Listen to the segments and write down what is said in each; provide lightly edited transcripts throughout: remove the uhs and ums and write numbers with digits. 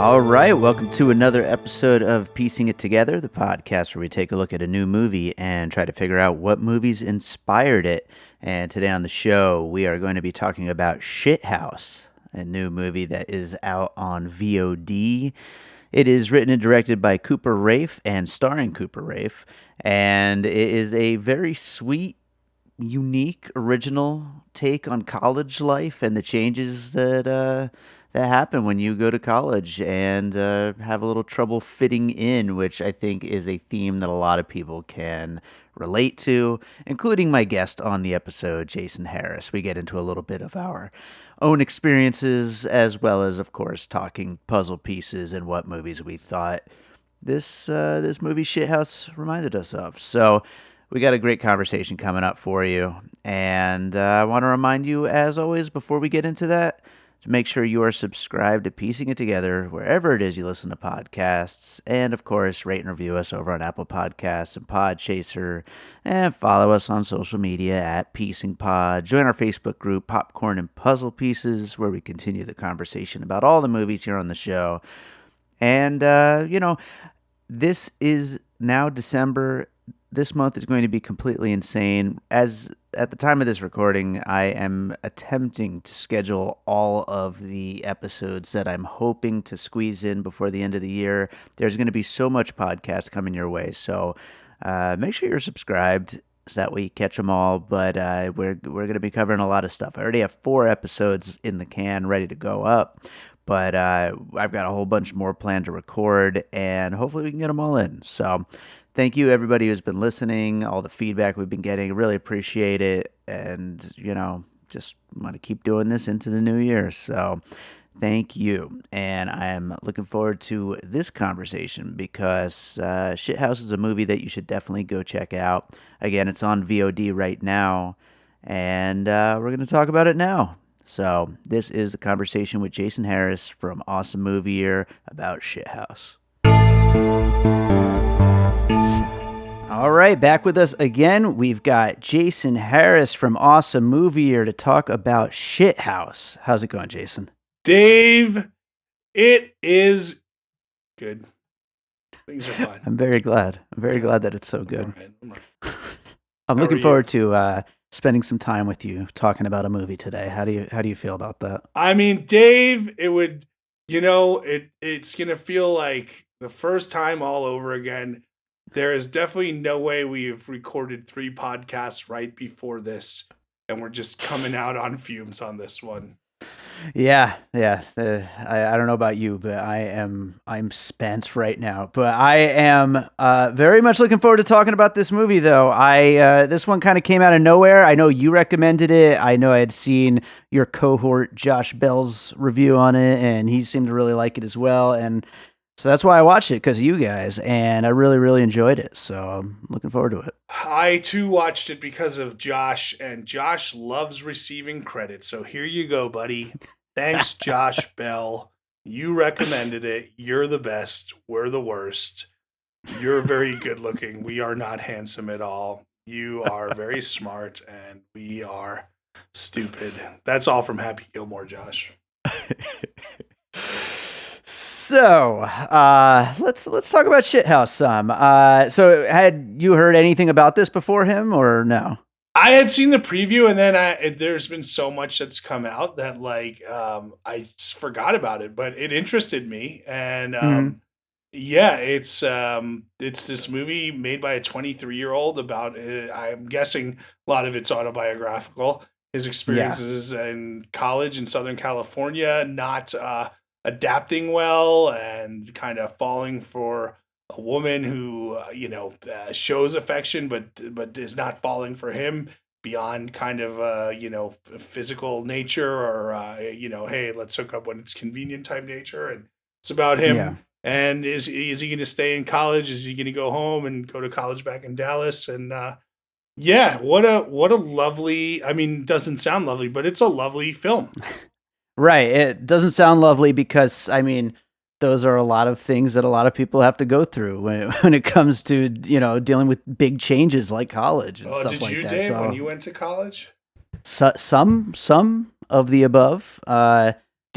All right, welcome to another episode of Piecing It Together, the podcast where we take a look at a new movie and try to figure out what movies inspired it. And today on the show, we are going to be talking about Shithouse, a new movie that is out on VOD. It is written and directed by Cooper Raiff and starring Cooper Raiff, and it is a very sweet, unique, original take on college life and the changes that happen when you go to college and have a little trouble fitting in, which I think is a theme that a lot of people can relate to, including my guest on the episode, Jason Harris. We get into a little bit of our own experiences, as well as, of course, talking puzzle pieces and what movies we thought this movie Shithouse reminded us of. So we got a great conversation coming up for you, and I want to remind you, as always, before we get into that, to make sure you are subscribed to Piecing It Together wherever it is you listen to podcasts, and of course, rate and review us over on Apple Podcasts and Podchaser, and follow us on social media at Piecing Pod. Join our Facebook group, Popcorn and Puzzle Pieces, where we continue the conversation about all the movies here on the show. And, this is now December. This month is going to be completely insane. As at the time of this recording, I am attempting to schedule all of the episodes that I'm hoping to squeeze in before the end of the year. There's going to be so much podcast coming your way, so make sure you're subscribed so that way you catch them all. But we're going to be covering a lot of stuff. I already have 4 episodes in the can ready to go up, but I've got a whole bunch more planned to record, and hopefully we can get them all in. So thank you, everybody who's been listening, all the feedback we've been getting. Really appreciate it. And, just want to keep doing this into the new year. So thank you. And I am looking forward to this conversation because Shithouse is a movie that you should definitely go check out. Again, it's on VOD right now, and we're going to talk about it now. So this is the conversation with Jason Harris from Awesome Movie Year about Shithouse. All right, back with us again. We've got Jason Harris from Awesome Movie Year to talk about Shithouse. How's it going, Jason? Dave, it is good. Things are fine. I'm very glad. I'm very glad that it's so good. All right. I'm looking forward to spending some time with you talking about a movie today. How do you feel about that? I mean, Dave, it would, it's going to feel like the first time all over again. There is definitely no way we've recorded 3 podcasts right before this, and we're just coming out on fumes on this one. Yeah. I don't know about you, but I'm spent right now. But I am very much looking forward to talking about this movie, though. This one kind of came out of nowhere. I know you recommended it. I know I had seen your cohort Josh Bell's review on it, and he seemed to really like it as well. And so that's why I watched it, because of you guys, and I really, really enjoyed it. So I'm looking forward to it. I, too, watched it because of Josh, and Josh loves receiving credit. So here you go, buddy. Thanks, Josh Bell. You recommended it. You're the best. We're the worst. You're very good looking. We are not handsome at all. You are very smart, and we are stupid. That's all from Happy Gilmore, Josh. So, let's talk about Shithouse some. So had you heard anything about this before him, or no? I had seen the preview, and then there's been so much that's come out that I just forgot about it, but it interested me. And yeah, it's this movie made by a 23-year-old about I'm guessing a lot of it's autobiographical, his experiences in college in Southern California, not adapting well and kind of falling for a woman who shows affection but is not falling for him beyond kind of physical nature or hey, let's hook up when it's convenient type nature. And it's about him. And is he going to stay in college? Is he going to go home and go to college back in Dallas? And what a lovely, I mean, doesn't sound lovely, but it's a lovely film. Right. It doesn't sound lovely because, I mean, those are a lot of things that a lot of people have to go through when it comes to, dealing with big changes like college and stuff like that. Did you, Dave, when you went to college? Some of the above.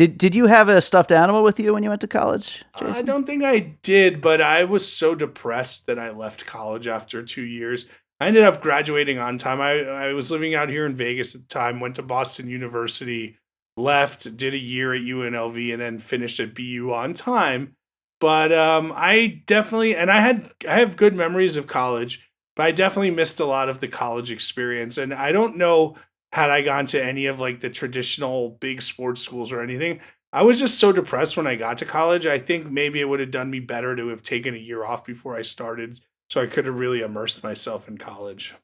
Did you have a stuffed animal with you when you went to college, I Jason? don't think I did, but I was so depressed that I left college after 2 years. I ended up graduating on time. I was living out here in Vegas at the time, went to Boston University, left, did a year at UNLV, and then finished at BU on time. But I definitely, and I have good memories of college, but I definitely missed a lot of the college experience. And I don't know, had I gone to any of like the traditional big sports schools or anything, I was just so depressed when I got to college. I think maybe it would have done me better to have taken a year off before I started so I could have really immersed myself in college.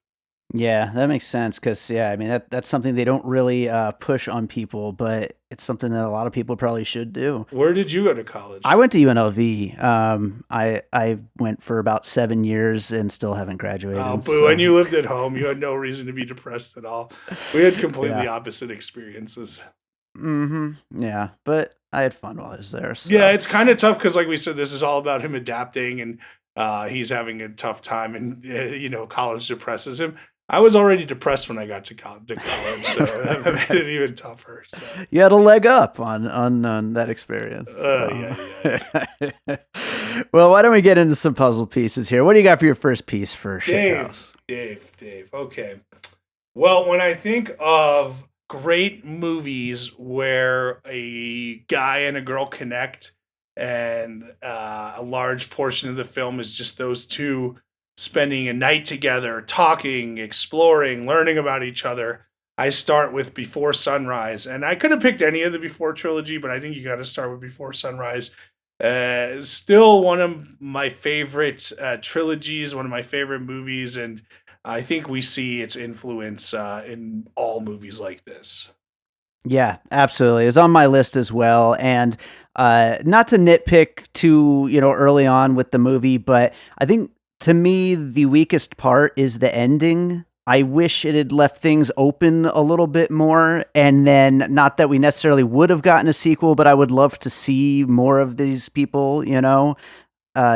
Yeah, that makes sense because yeah, I mean that's something they don't really push on people, but it's something that a lot of people probably should do. Where did you go to I college? went to UNLV. I went for about 7 years and still haven't Oh, graduated. boo. And So you lived at home. You had no reason to be depressed at all. We had completely yeah, opposite experiences. yeah, but I had fun while I was there. Yeah, So it's kind of tough because, like we said, this is all about him adapting and he's having a tough time, and college depresses him. I was already depressed when I got to college, so that made right. it even tougher. So, You had a leg up on that experience. yeah, yeah. Well, why don't we get into some puzzle pieces here? What do you got for your first piece for Dave, Shithouse? Dave. Okay. Well, when I think of great movies where a guy and a girl connect, and a large portion of the film is just those two spending a night together, talking, exploring, learning about each other, I start with Before Sunrise. And I could have picked any of the Before trilogy, but I think you got to start with Before Sunrise. Still one of my favorite trilogies, one of my favorite movies, and I think we see its influence in all movies like this. Yeah, absolutely. It's on my list as well. And not to nitpick too, early on with the movie, but I think to me the weakest part is the ending. I wish it had left things open a little bit more. And then, not that we necessarily would have gotten a sequel, but I would love to see more of these people,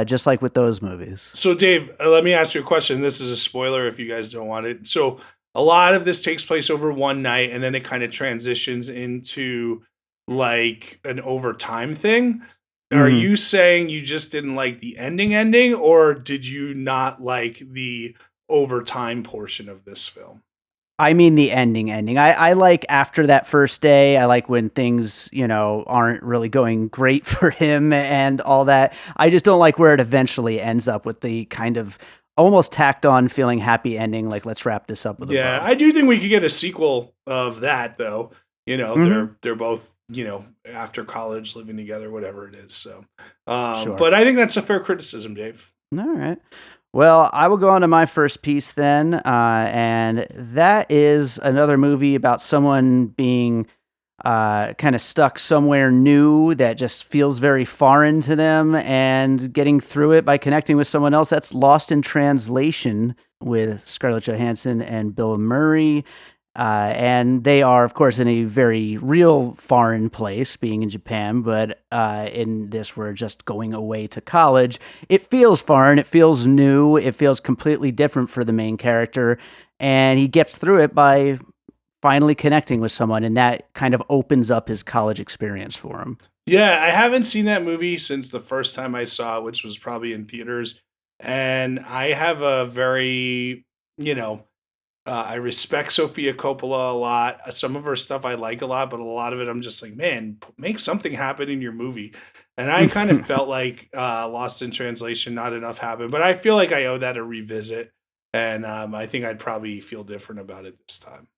just like with those movies. So, Dave, let me ask you a question. This is a spoiler if you guys don't want it. So, a lot of this takes place over one night, and then it kind of transitions into like an overtime thing. Are Mhm. you saying you just didn't like the ending, or did you not like the overtime portion of this film? I mean the ending. I like after that first day, I like when things, aren't really going great for him and all that. I just don't like where it eventually ends up with the kind of almost tacked on feeling happy ending, like let's wrap this up with a Yeah, bow. I do think we could get a sequel of that though. Mhm. They're both, after college living together, whatever it is. So Sure. but I think that's a fair criticism, Dave. All right. Well, I will go on to my first piece then, and that is another movie about someone being kind of stuck somewhere new that just feels very foreign to them and getting through it by connecting with someone else. That's Lost in Translation with Scarlett Johansson and Bill Murray. And they are, of course, in a very real foreign place, being in Japan, but in this, we're just going away to college. It feels foreign, it feels new, it feels completely different for the main character, and he gets through it by finally connecting with someone, and that kind of opens up his college experience for him. Yeah, I haven't seen that movie since the first time I saw it, which was probably in theaters. And I have a very, you know, I respect Sofia Coppola a lot. Some of her stuff I like a lot, but a lot of it I'm just like, man, make something happen in your movie. And I kind of felt like Lost in Translation, not enough happened, but I feel like I owe that a revisit. And I think I'd probably feel different about it this time.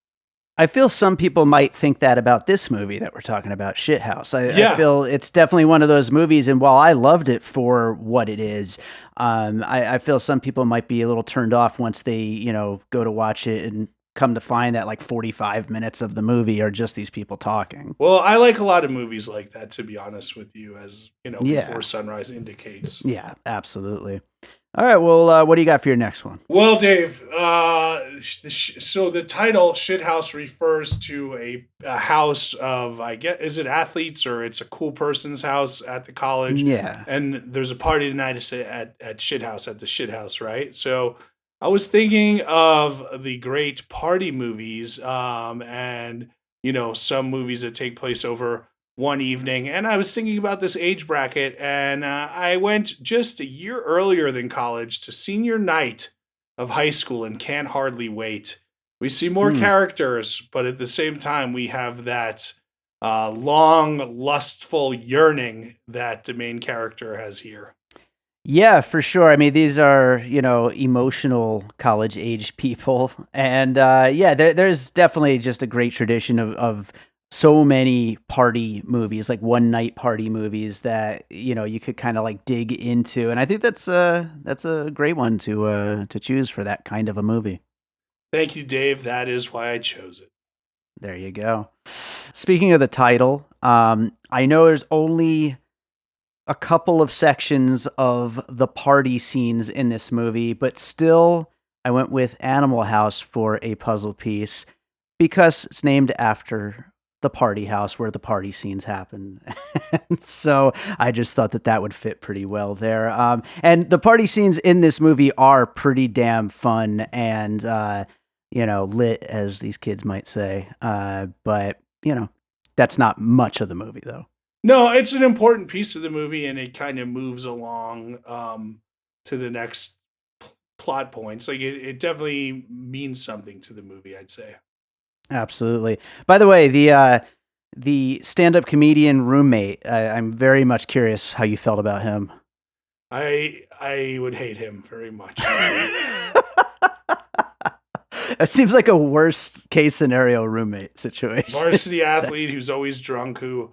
I feel some people might think that about this movie that we're talking about, Shithouse. I Yeah, feel it's definitely one of those movies, and while I loved it for what it is, I feel some people might be a little turned off once they, go to watch it and come to find that like 45 minutes of the movie are just these people talking. well, I like a lot of movies like that, to be honest with you, as Yeah, Before Sunrise indicates. yeah, absolutely. All right, well, what do you got for your next one? Well, Dave, so the title Shithouse refers to a house of, I guess, is it athletes or it's a cool person's house at the college, Yeah. and there's a party tonight at Shithouse at the Shithouse, right? So I was thinking of the great party movies, and some movies that take place over one evening, and I was thinking about this age bracket, and I went just a year earlier than college to senior night of high school and can't hardly wait. We see more Hmm. characters, but at the same time, we have that long, lustful yearning that the main character has here. Yeah, for sure. I mean, these are, emotional college age people. And yeah, there's definitely just a great tradition of so many party movies, like one night party movies that, you could kind of like dig into. And I think that's a great one to choose for that kind of a movie. Thank you, Dave. That is why I chose it. There you go. Speaking of the title, I know there's only a couple of sections of the party scenes in this movie, but still, I went with Animal House for a puzzle piece because it's named after the party house where the party scenes happen. So I just thought that that would fit pretty well there. And the party scenes in this movie are pretty damn fun and, lit, as these kids might say. But, that's not much of the movie, though. No, it's an important piece of the movie, and it kind of moves along to the next plot points. Like it definitely means something to the movie, I'd say. Absolutely. By the way, the stand-up comedian roommate, I'm very much curious how you felt about him. I would hate him very much. That seems like a worst case scenario roommate situation. Varsity athlete who's always drunk, who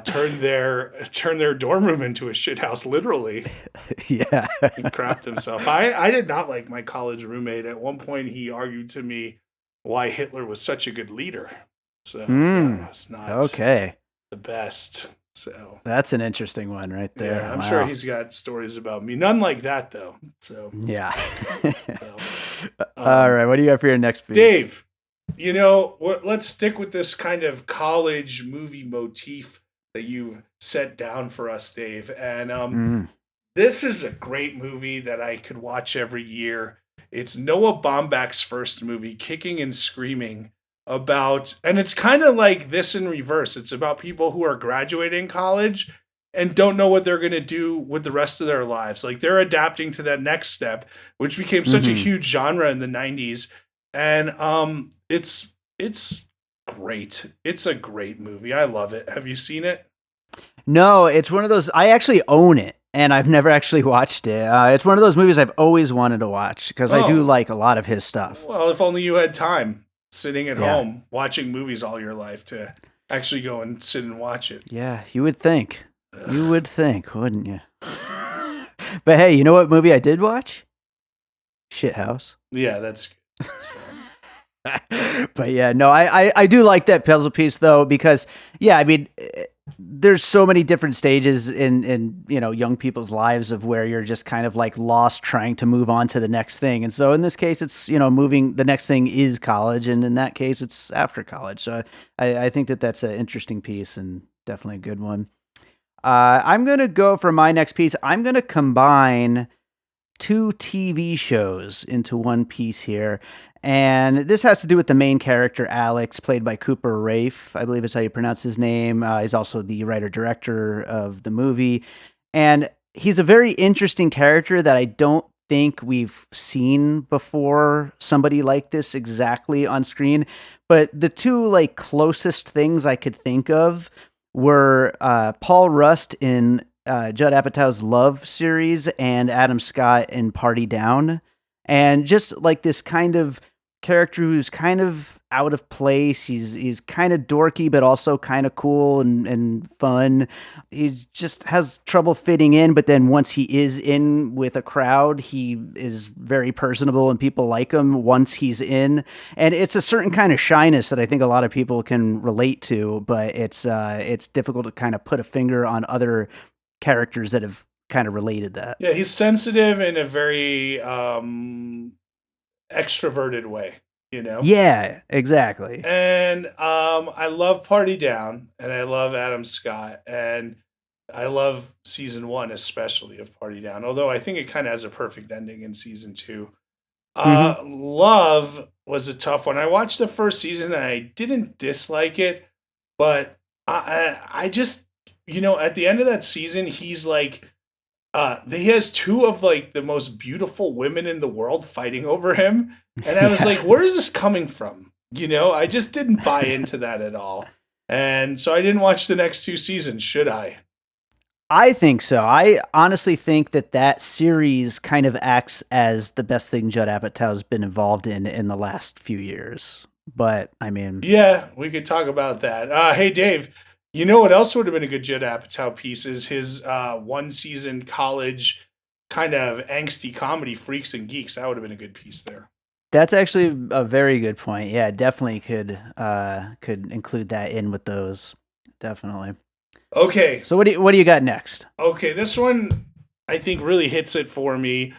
turned their dorm room into a shithouse, literally. Yeah. He crapped himself. I did not like my college roommate. At one point, he argued to me why Hitler was such a good leader. So that was not Okay. the best. So That's an interesting one right there. yeah, I'm Wow. sure he's got stories about me. None like that though. So Yeah. so, All right. What do you got for your next piece? Dave, let's stick with this kind of college movie motif that you set down for us, Dave. And this is a great movie that I could watch every year. It's Noah Baumbach's first movie, Kicking and Screaming, and it's kind of like this in reverse. It's about people who are graduating college and don't know what they're going to do with the rest of their lives. Like they're adapting to that next step, which became such a huge genre in the 90s. And it's great. It's a great movie. I love it. Have you seen it? No, it's one of those. I actually own it, and I've never actually watched it. It's one of those movies I've always wanted to watch because I do like a lot of his stuff. Well, if only you had time sitting at home watching movies all your life to actually go and sit and watch it. Yeah, you would think. You would think, wouldn't you? But hey, you know what movie I did watch? Shithouse. Yeah, that's good. But yeah, no, I do like that puzzle piece though, because yeah, I mean, there's so many different stages in young people's lives of where you're just kind of like lost trying to move on to the next thing. And so in this case, it's moving, the next thing is college, and in that case, it's after college. So I think that that's an interesting piece and definitely a good one. I'm gonna go for my next piece. I'm gonna combine two TV shows into one piece here. And this has to do with the main character, Alex, played by Cooper Raiff, I believe is how you pronounce his name. He's also the writer-director of the movie. And he's a very interesting character that I don't think we've seen before, somebody like this exactly on screen. But the two like closest things I could think of were Paul Rust in Judd Apatow's Love series and Adam Scott in Party Down. And just like this kind of character who's kind of out of place. He's kind of dorky, but also kind of cool and fun. He just has trouble fitting in, but then once he is in with a crowd, he is very personable and people like him once he's in. And it's a certain kind of shyness that I think a lot of people can relate to, but it's difficult to kind of put a finger on other characters that have kind of related that. Yeah, he's sensitive in a very extroverted way, Yeah, exactly. And I love Party Down, and I love Adam Scott, and I love season 1 especially of Party Down, although I think it kind of has a perfect ending in season 2. Love was a tough one. I watched the first season and I didn't dislike it, but I just, at the end of that season, he's like, he has two of like the most beautiful women in the world fighting over him, and I was like, Yeah. where is this coming from? I just didn't buy into that at all, and so I didn't watch the next two seasons. Should I? I think so. I honestly think that series kind of acts as the best thing Judd Apatow's been involved in the last few years. But I mean, Yeah, we could talk about that. Hey, Dave, you know what else would have been a good Judd Apatow piece is his one season college kind of angsty comedy, Freaks and Geeks. That would have been a good piece there. that's actually a very good point. Yeah, definitely could include that in with those. Definitely. Okay, So what do you got next? okay, this one I think really hits it for me.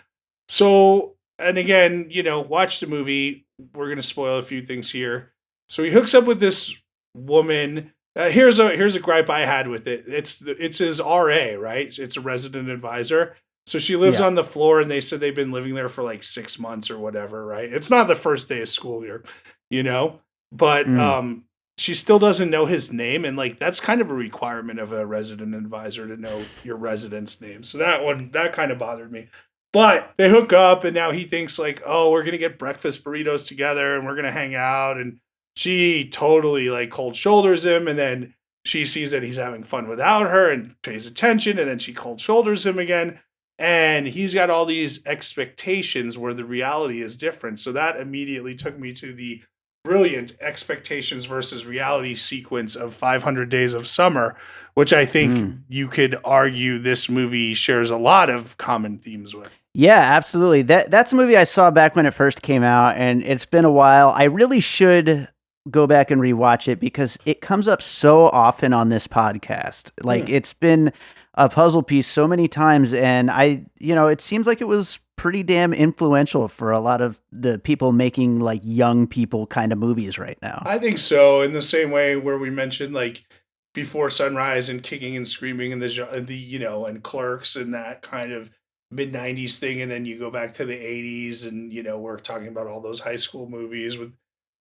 So, and again, watch the movie. We're gonna spoil a few things here. So he hooks up with this woman. Here's a gripe I had with it. It's his RA, right? It's a resident advisor. So she lives Yeah. on the floor, and they said they've been living there for like 6 months or whatever, right? It's not the first day of school here, you know. But Mm. she still doesn't know his name, and like that's kind of a requirement of a resident advisor to know your resident's name. So that kind of bothered me. But they hook up, and now he thinks like, oh, we're gonna get breakfast burritos together, and we're gonna hang out. And she totally like cold shoulders him, and then she sees that he's having fun without her and pays attention, and then she cold shoulders him again. And he's got all these expectations where the reality is different. So that immediately took me to the brilliant expectations versus reality sequence of 500 Days of Summer, which I think Mm. you could argue this movie shares a lot of common themes with. Yeah, absolutely. That's a movie I saw back when it first came out, and it's been a while. I really should go back and rewatch it because it comes up so often on this podcast. Like Hmm. it's been a puzzle piece so many times, and it seems like it was pretty damn influential for a lot of the people making like young people kind of movies right now. I think so. In the same way where we mentioned like Before Sunrise and Kicking and Screaming and and Clerks and that kind of mid '90s thing, and then you go back to the '80s, and we're talking about all those high school movies with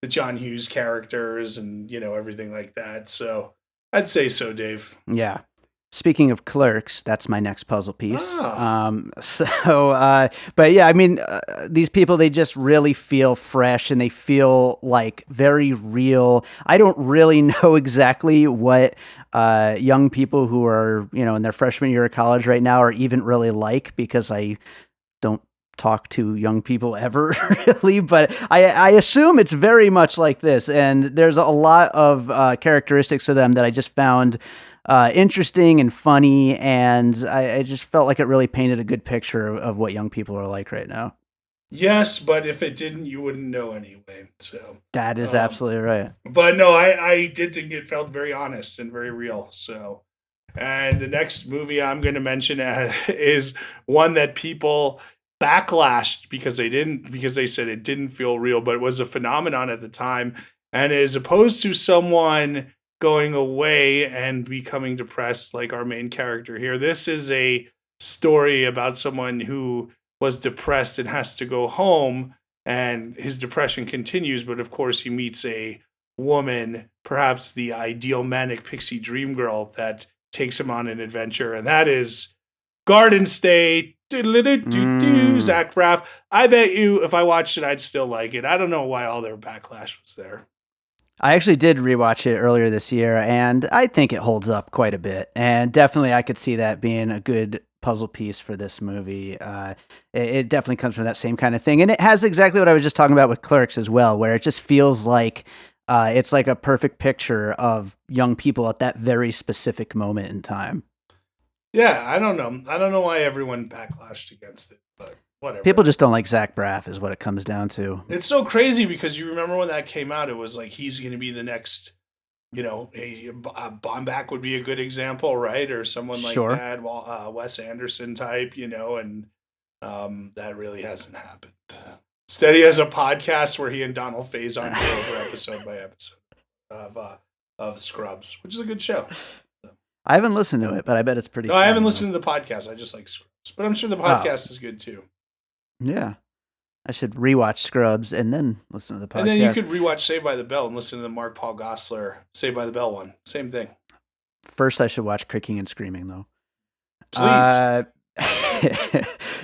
the John Hughes characters and everything like that. So I'd say so, Dave. Yeah. Speaking of clerks, that's my next puzzle piece. Ah, But yeah, I mean, these people, they just really feel fresh and they feel like very real. I don't really know exactly what young people who are, in their freshman year of college right now are even really like because I don't talk to young people ever really, but I assume it's very much like this. And there's a lot of characteristics of them that I just found interesting and funny, and I just felt like it really painted a good picture of what young people are like right now. yes, but if it didn't, you wouldn't know anyway. So, That is um, absolutely right. but no, I did think it felt very honest and very real. So, and the next movie I'm going to mention is one that people backlashed because they said it didn't feel real, but it was a phenomenon at the time. And as opposed to someone going away and becoming depressed, like our main character here, this is a story about someone who was depressed and has to go home, and his depression continues. But of course, he meets a woman, perhaps the ideal manic pixie dream girl, that takes him on an adventure, and that is Garden State. Mm. Zach Braff. I bet you if I watched it, I'd still like it. I don't know why all their backlash was there. I actually did rewatch it earlier this year, and I think it holds up quite a bit. And definitely, I could see that being a good puzzle piece for this movie. It definitely comes from that same kind of thing, and it has exactly what I was just talking about with Clerks as well, where it just feels like it's like a perfect picture of young people at that very specific moment in time. Yeah, I don't know. I don't know why everyone backlashed against it, but whatever. People just don't like Zach Braff, is what it comes down to. It's so crazy because you remember when that came out, it was like he's going to be the next, a Bomback would be a good example, right? Or someone like Sure. that, Wes Anderson type, and that really hasn't happened. Instead, he has a podcast where he and Donald Faison go over episode by episode of Scrubs, which is a good show. I haven't listened to it, but I bet it's pretty No, I haven't funny though. listened to the podcast. I just like Scrubs, but I'm sure the Oh, podcast is good too. yeah. I should rewatch Scrubs and then listen to the And then you podcast. could rewatch Saved by the Bell and listen to the Mark Paul Gosselaar Saved by the Bell one. Same thing. First, I should watch Kicking and Screaming, though. Please.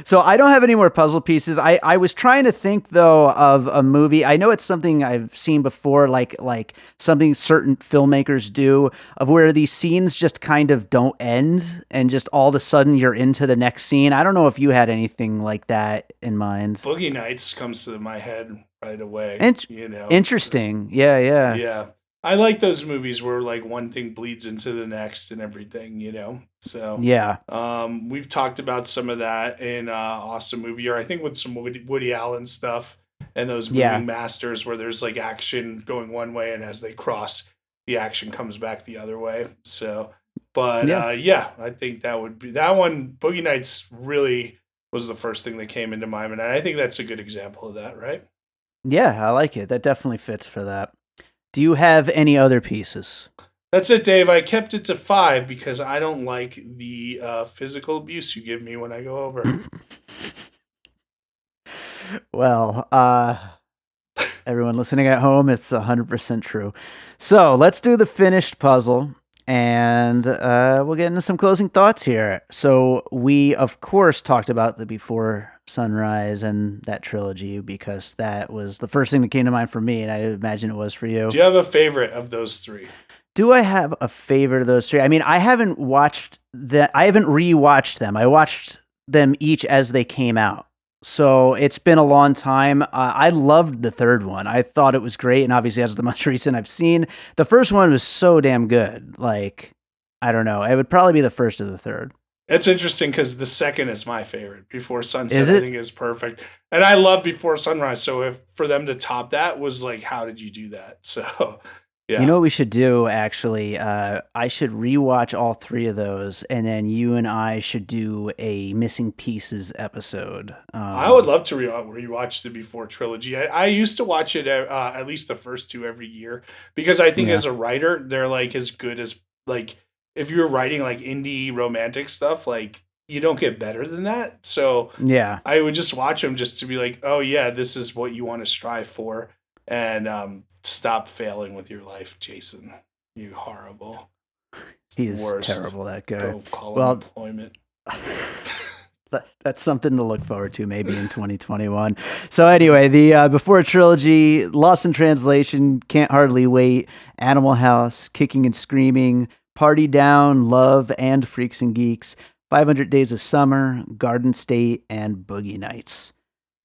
So I don't have any more puzzle pieces. I was trying to think though of a movie. I know it's something I've seen before, like something certain filmmakers do, of where these scenes just kind of don't end and just all of a sudden you're into the next scene. I don't know if you had anything like that in mind. Boogie Nights comes to my head right away. Interesting. Yeah. Yeah. I like those movies where like one thing bleeds into the next and everything. So Yeah. we've talked about some of that in Awesome Movie Year. I think with some Woody Allen stuff and those moving masters where there's like action going one way and as they cross, the action comes back the other way. So, but I think that would be that one. Boogie Nights really was the first thing that came into my mind. And I think that's a good example of that, right? Yeah, I like it. That definitely fits for that. Do you have any other pieces? That's it, Dave. I kept it to 5 because I don't like the physical abuse you give me when I go over. Well, everyone listening at home, it's 100% true. So let's do the finished puzzle, and we'll get into some closing thoughts here. So we, of course, talked about the Before Sunrise and that trilogy because that was the first thing that came to mind for me, and I imagine it was for you. Do you have a favorite of those 3? Do I have a favorite of those 3? I mean, I haven't rewatched them. I watched them each as they came out. So it's been a long time. I loved the third one. I thought it was great, and obviously that's the most recent I've seen. The first one was so damn good. Like, I don't know. It would probably be the first or the third. It's interesting because the second is my favorite. Before Sunset, I think is perfect. And I love Before Sunrise. So if for them to top that was like, how did you do that? So, yeah. You know what we should do, actually? I should rewatch all 3 of those, and then you and I should do a Missing Pieces episode. I would love to rewatch the Before Trilogy. I used to watch it at least the first 2 every year because I think as a writer, they're like as good as like, if you're writing like indie romantic stuff, like you don't get better than that. So yeah, I would just watch them just to be like, oh yeah, this is what you want to strive for, and stop failing with your life, Jason. You horrible. He's terrible, that guy. Go call employment. That's something to look forward to maybe in 2021. So anyway, the Before Trilogy, Lost in Translation, Can't Hardly Wait, Animal House, Kicking and Screaming, Party Down, Love, and Freaks and Geeks, 500 Days of Summer, Garden State, and Boogie Nights.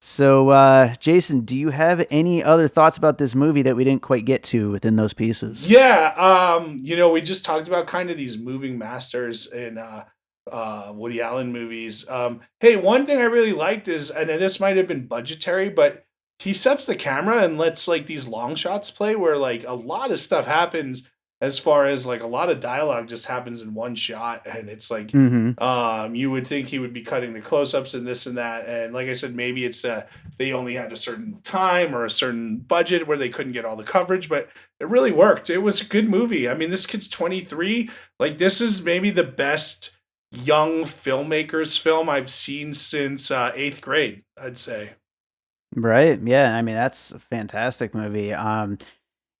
So, Jason, do you have any other thoughts about this movie that we didn't quite get to within those pieces? Yeah, we just talked about kind of these moving masters in Woody Allen movies. Hey, one thing I really liked is, and this might have been budgetary, but he sets the camera and lets like these long shots play where like a lot of stuff happens as far as like a lot of dialogue just happens in one shot. And it's like, you would think he would be cutting the close-ups and this and that. And like I said, maybe it's they only had a certain time or a certain budget where they couldn't get all the coverage, but it really worked. It was a good movie. I mean, this kid's 23. Like, this is maybe the best young filmmaker's film I've seen since 8th grade, I'd say. Right. Yeah. I mean, that's a fantastic movie.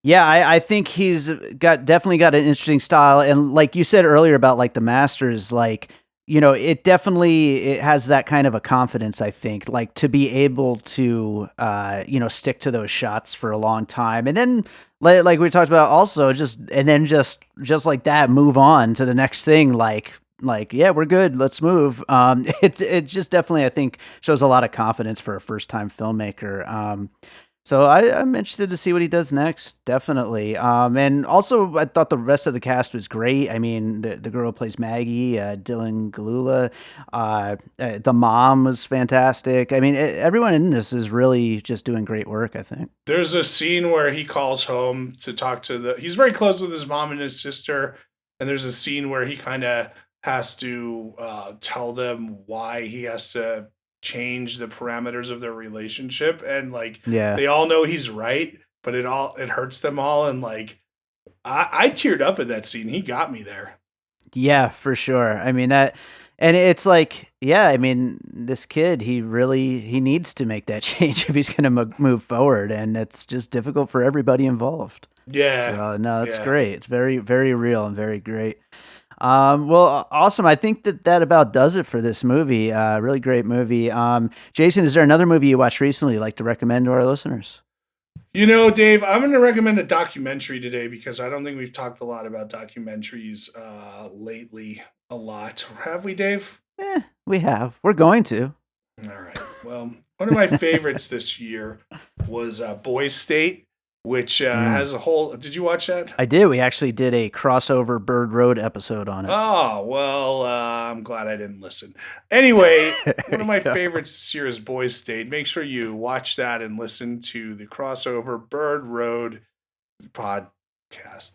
Yeah, I think he's definitely got an interesting style. And like you said earlier about like the masters, like, it has that kind of a confidence, I think, like to be able to, stick to those shots for a long time. And then like we talked about also just like that, move on to the next thing. Like, yeah, we're good. Let's move. It just definitely, I think, shows a lot of confidence for a first time filmmaker. So I'm interested to see what he does next, definitely. And also, I thought the rest of the cast was great. I mean, the girl who plays Maggie, Dylan Gelula, the mom was fantastic. I mean, everyone in this is really just doing great work, I think. There's a scene where he calls home to talk to he's very close with his mom and his sister, and there's a scene where he kind of has to tell them why he has to change the parameters of their relationship, and like they all know he's right, but it hurts them all, and like I teared up at that scene. He got me there. Yeah, for sure. I mean that, and it's like, yeah, I mean, this kid, he needs to make that change if he's going to move forward, and it's just difficult for everybody involved. Yeah. So no, that's Yeah. great. It's very, very real and very great. Well, awesome. I think that about does it for this movie. Really great movie. Jason, is there another movie you watched recently you'd like to recommend to our listeners? You know, Dave, I'm going to recommend a documentary today because I don't think we've talked a lot about documentaries lately. A lot. Have we, Dave? We have. We're going to. All right. Well, one of my favorites this year was Boys State, which has a whole. Did you watch that? I did. We actually did a crossover Bird Road episode on it. Oh, well, I'm glad I didn't listen. Anyway, one of my go. favorites this year is Boys State. Make sure you watch that and listen to the crossover Bird Road podcast.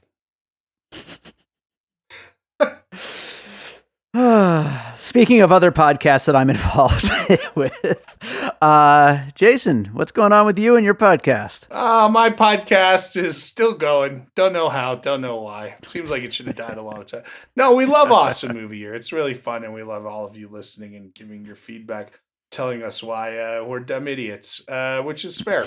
Speaking of other podcasts that I'm involved with, Jason, what's going on with you and your podcast? My podcast is still going. Don't know how. Don't know why. Seems like it should have died a long time. No, we love Awesome Movie Year. It's really fun, and we love all of you listening and giving your feedback, telling us why we're dumb idiots, which is fair.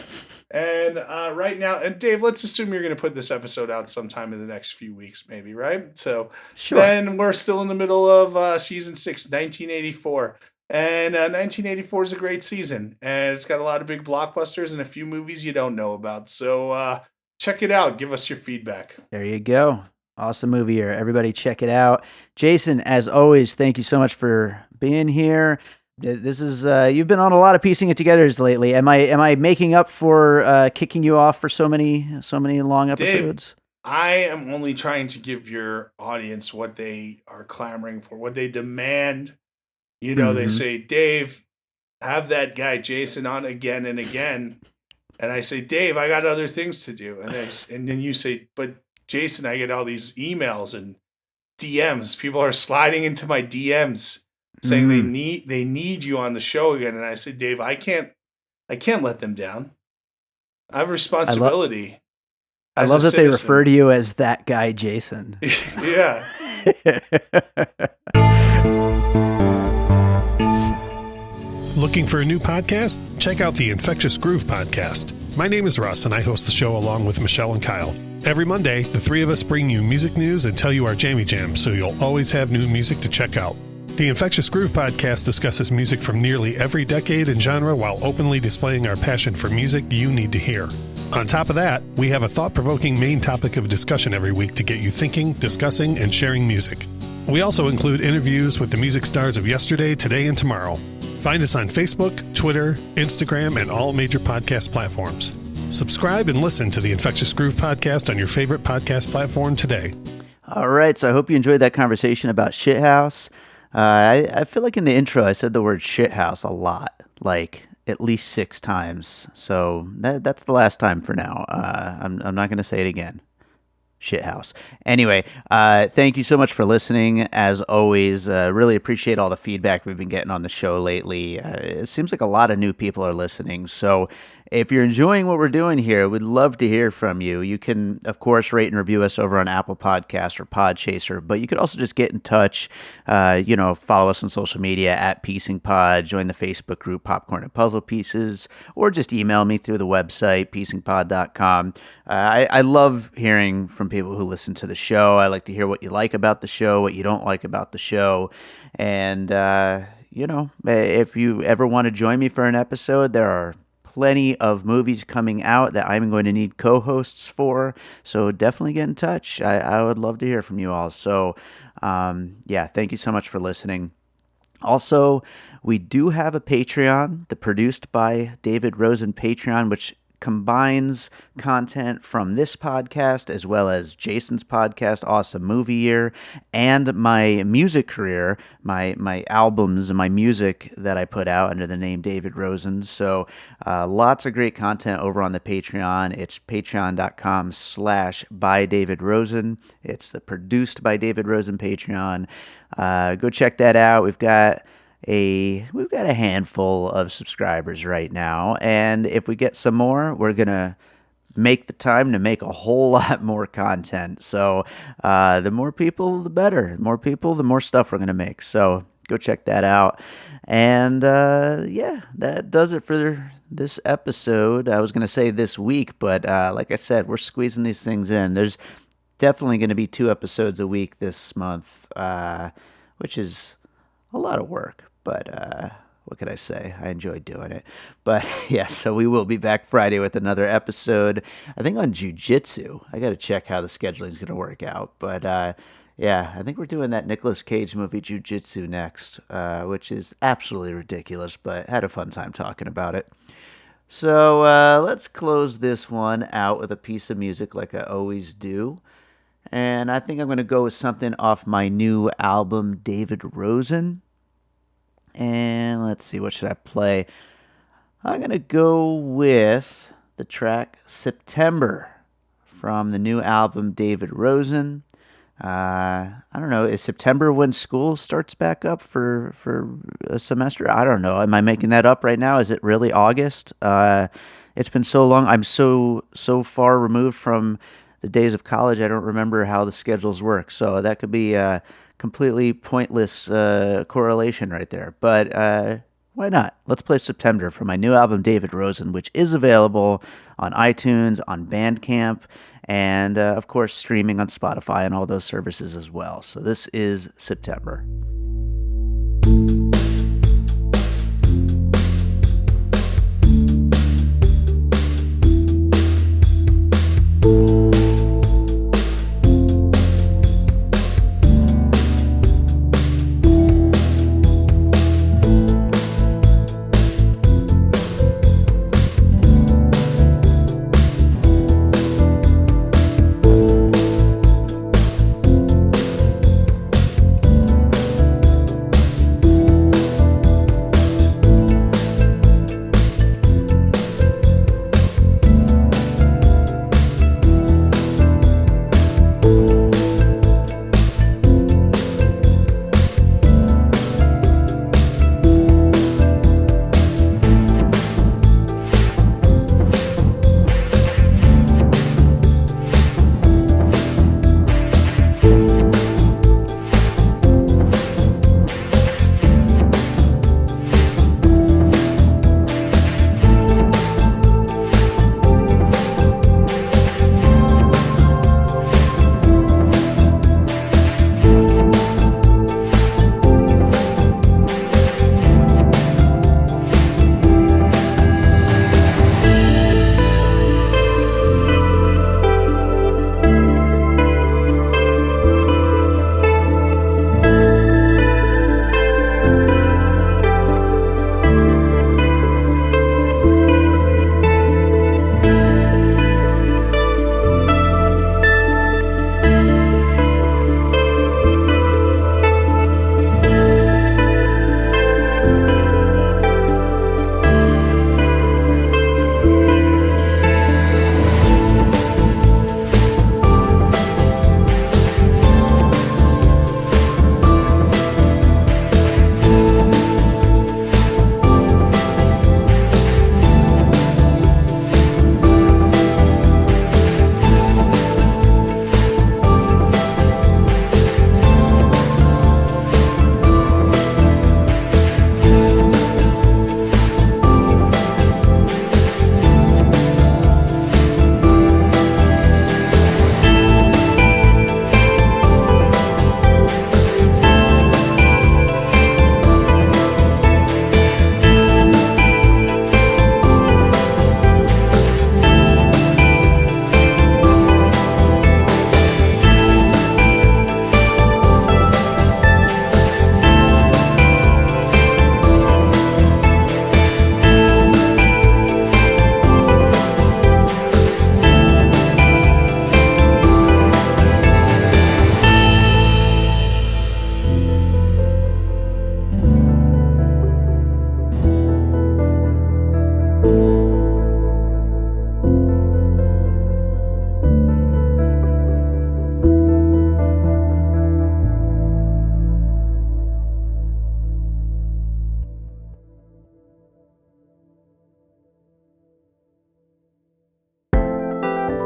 And right now, and Dave, let's assume you're going to put this episode out sometime in the next few weeks, maybe, right? So Sure. then we're still in the middle of season 6, 1984. And 1984 is a great season, and it's got a lot of big blockbusters and a few movies you don't know about. So check it out. Give us your feedback. There you go. Awesome movie year. Everybody check it out. Jason, as always, thank you so much for being here. This is you've been on a lot of piecing it togethers lately. Am I making up for kicking you off for so many long episodes? Dave, I am only trying to give your audience what they are clamoring for, what they demand. You know, they say, Dave, have that guy Jason on again and again. And I say, Dave, I got other things to do. And then you say, but Jason, I get all these emails and DMs. People are sliding into my DMs saying they need you on the show again. And I say, Dave, I can't let them down. I have responsibility. I love that they refer to you as that guy Jason. Yeah. Looking for a new podcast? Check out the Infectious Groove podcast. My name is Russ, and I host the show along with Michelle and Kyle. Every Monday, the three of us bring you music news and tell you our jammy jams, so you'll always have new music to check out. The Infectious Groove podcast discusses music from nearly every decade and genre while openly displaying our passion for music you need to hear. On top of that, we have a thought-provoking main topic of discussion every week to get you thinking, discussing, and sharing music. We also include interviews with the music stars of yesterday, today, and tomorrow. Find us on Facebook, Twitter, Instagram, and all major podcast platforms. Subscribe and listen to the Infectious Groove podcast on your favorite podcast platform today. All right, so I hope you enjoyed that conversation about Shithouse. I feel like in the intro I said the word shithouse a lot, like at least 6 times. So that's the last time for now. I'm not going to say it again. Shithouse. Anyway, thank you so much for listening. As always, really appreciate all the feedback we've been getting on the show lately. It seems like a lot of new people are listening. So if you're enjoying what we're doing here, we'd love to hear from you. You can, of course, rate and review us over on Apple Podcasts or Podchaser, but you could also just get in touch, follow us on social media at Piecing Pod, join the Facebook group Popcorn and Puzzle Pieces, or just email me through the website, piecingpod.com. I love hearing from people who listen to the show. I like to hear what you like about the show, what you don't like about the show, and, if you ever want to join me for an episode, there are plenty of movies coming out that I'm going to need co-hosts for, so definitely get in touch. I would love to hear from you all. So, thank you so much for listening. Also, we do have a Patreon, the Produced by David Rosen Patreon, which combines content from this podcast as well as Jason's podcast, Awesome Movie Year, and my music career, my albums and my music that I put out under the name David Rosen. So lots of great content over on the Patreon. It's patreon.com/bydavidrosen. It's the Produced by David Rosen Patreon. Go check that out. We've got a handful of subscribers right now, and if we get some more, we're gonna make the time to make a whole lot more content. So the more people, the better. The more people, the more stuff we're gonna make. So go check that out. And yeah, that does it for this episode. I was going to say this week, but like I said, we're squeezing these things in. There's definitely going to be 2 episodes a week this month, which is a lot of work, but what could I say? I enjoy doing it. But yeah, so we will be back Friday with another episode, I think on jiu-jitsu. I got to check how the scheduling is going to work out. But yeah, I think we're doing that Nicolas Cage movie Jiu-Jitsu next, which is absolutely ridiculous, but had a fun time talking about it. So let's close this one out with a piece of music like I always do. And I think I'm going to go with something off my new album, David Rosen. And let's see, what should I play? I'm going to go with the track September from the new album, David Rosen. I don't know, is September when school starts back up for a semester? I don't know. Am I making that up right now? Is it really August? It's been so long. I'm so far removed from the days of college, I don't remember how the schedules work. So that could be a completely pointless correlation right there. But why not? Let's play September from my new album, David Rosen, which is available on iTunes, on Bandcamp, and of course streaming on Spotify and all those services as well. So this is September.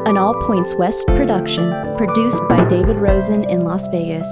An All Points West production, produced by David Rosen in Las Vegas.